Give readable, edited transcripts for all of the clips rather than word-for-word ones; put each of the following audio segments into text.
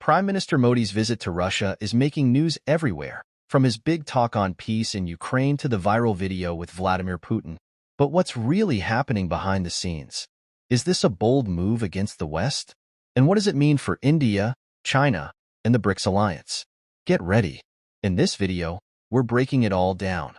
Prime Minister Modi's visit to Russia is making news everywhere, from his big talk on peace in Ukraine to the viral video with Vladimir Putin. But what's really happening behind the scenes? Is this a bold move against the West? And what does it mean for India, China, and the BRICS alliance? Get ready. In this video, we're breaking it all down.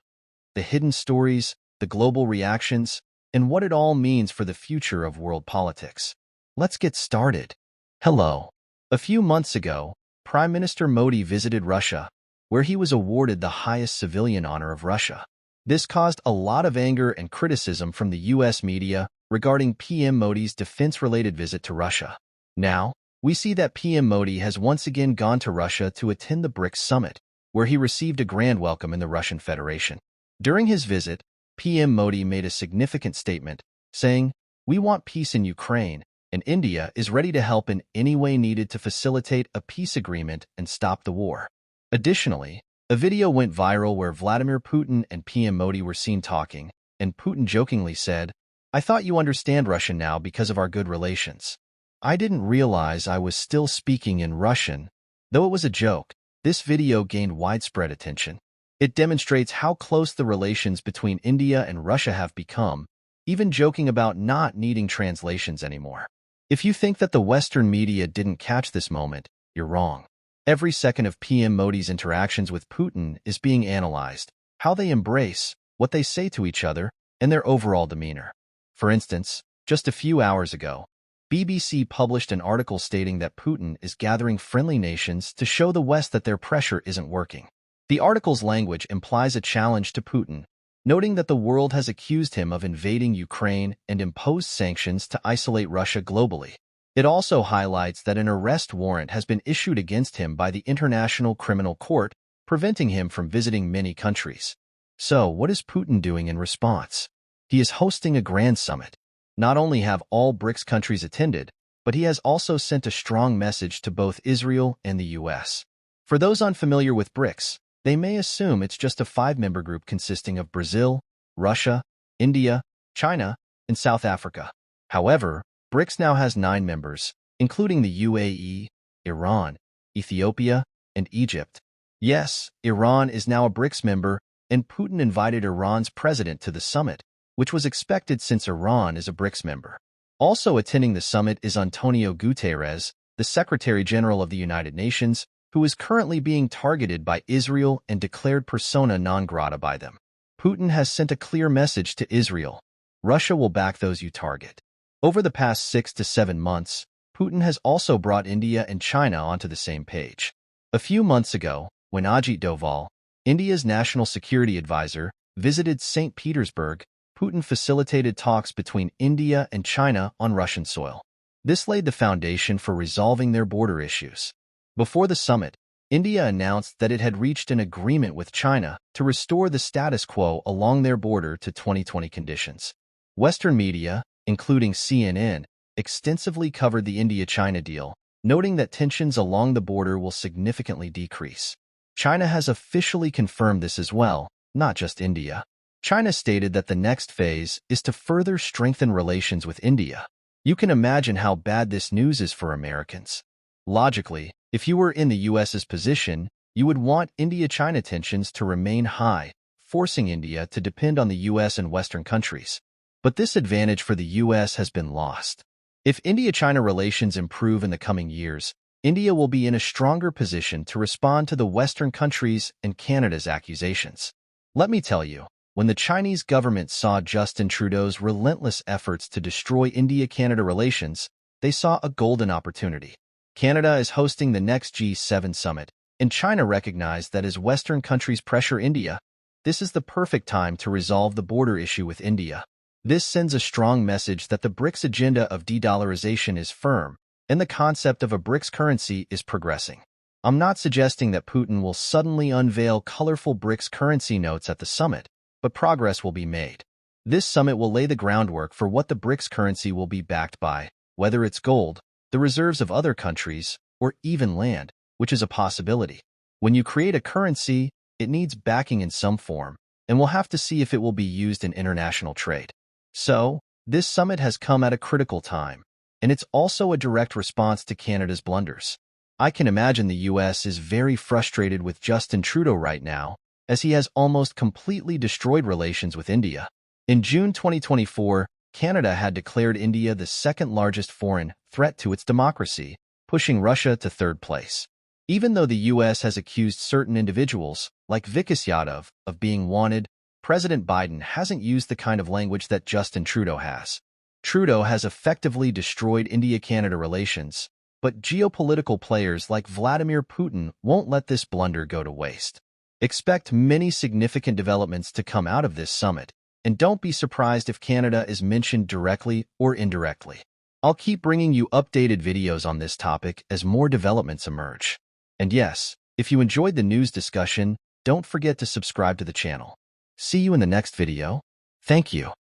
The hidden stories, the global reactions, and what it all means for the future of world politics. Let's get started. Hello. A few months ago, Prime Minister Modi visited Russia, where he was awarded the highest civilian honor of Russia. This caused a lot of anger and criticism from the U.S. media regarding PM Modi's defense-related visit to Russia. Now, we see that PM Modi has once again gone to Russia to attend the BRICS Summit, where he received a grand welcome in the Russian Federation. During his visit, PM Modi made a significant statement, saying, "We want peace in Ukraine, and India is ready to help in any way needed to facilitate a peace agreement and stop the war." Additionally, a video went viral where Vladimir Putin and PM Modi were seen talking, and Putin jokingly said, "I thought you understand Russian now because of our good relations. I didn't realize I was still speaking in Russian." Though it was a joke, this video gained widespread attention. It demonstrates how close the relations between India and Russia have become, even joking about not needing translations anymore. If you think that the Western media didn't catch this moment, you're wrong. Every second of PM Modi's interactions with Putin is being analyzed, how they embrace, what they say to each other, and their overall demeanor. For instance, just a few hours ago, BBC published an article stating that Putin is gathering friendly nations to show the West that their pressure isn't working. The article's language implies a challenge to Putin, noting that the world has accused him of invading Ukraine and imposed sanctions to isolate Russia globally. It also highlights that an arrest warrant has been issued against him by the International Criminal Court, preventing him from visiting many countries. So, what is Putin doing in response? He is hosting a grand summit. Not only have all BRICS countries attended, but he has also sent a strong message to both Israel and the U.S. For those unfamiliar with BRICS, they may assume it's just a 5-member group consisting of Brazil, Russia, India, China, and South Africa. However, BRICS now has 9 members, including the UAE, Iran, Ethiopia, and Egypt. Yes, Iran is now a BRICS member, and Putin invited Iran's president to the summit, which was expected since Iran is a BRICS member. Also attending the summit is Antonio Guterres, the Secretary General of the United Nations, who is currently being targeted by Israel and declared persona non grata by them. Putin has sent a clear message to Israel. Russia will back those you target. Over the past 6 to 7 months, Putin has also brought India and China onto the same page. A few months ago, when Ajit Doval, India's national security advisor, visited St. Petersburg, Putin facilitated talks between India and China on Russian soil. This laid the foundation for resolving their border issues. Before the summit, India announced that it had reached an agreement with China to restore the status quo along their border to 2020 conditions. Western media, including CNN, extensively covered the India-China deal, noting that tensions along the border will significantly decrease. China has officially confirmed this as well, not just India. China stated that the next phase is to further strengthen relations with India. You can imagine how bad this news is for Americans. Logically, if you were in the U.S.'s position, you would want India-China tensions to remain high, forcing India to depend on the U.S. and Western countries. But this advantage for the U.S. has been lost. If India-China relations improve in the coming years, India will be in a stronger position to respond to the Western countries and Canada's accusations. Let me tell you, when the Chinese government saw Justin Trudeau's relentless efforts to destroy India-Canada relations, they saw a golden opportunity. Canada is hosting the next G7 summit, and China recognized that as Western countries pressure India, this is the perfect time to resolve the border issue with India. This sends a strong message that the BRICS agenda of de-dollarization is firm, and the concept of a BRICS currency is progressing. I'm not suggesting that Putin will suddenly unveil colorful BRICS currency notes at the summit, but progress will be made. This summit will lay the groundwork for what the BRICS currency will be backed by, whether it's gold, the reserves of other countries, or even land, which is a possibility. When you create a currency, it needs backing in some form, and we'll have to see if it will be used in international trade. So, this summit has come at a critical time, and it's also a direct response to Canada's blunders. I can imagine the US is very frustrated with Justin Trudeau right now, as he has almost completely destroyed relations with India. In June 2024, Canada had declared India the second-largest foreign threat to its democracy, pushing Russia to third place. Even though the U.S. has accused certain individuals, like Vikas Yadav, of being wanted, President Biden hasn't used the kind of language that Justin Trudeau has. Trudeau has effectively destroyed India-Canada relations, but geopolitical players like Vladimir Putin won't let this blunder go to waste. Expect many significant developments to come out of this summit, and don't be surprised if Canada is mentioned directly or indirectly. I'll keep bringing you updated videos on this topic as more developments emerge. And yes, if you enjoyed the news discussion, don't forget to subscribe to the channel. See you in the next video. Thank you.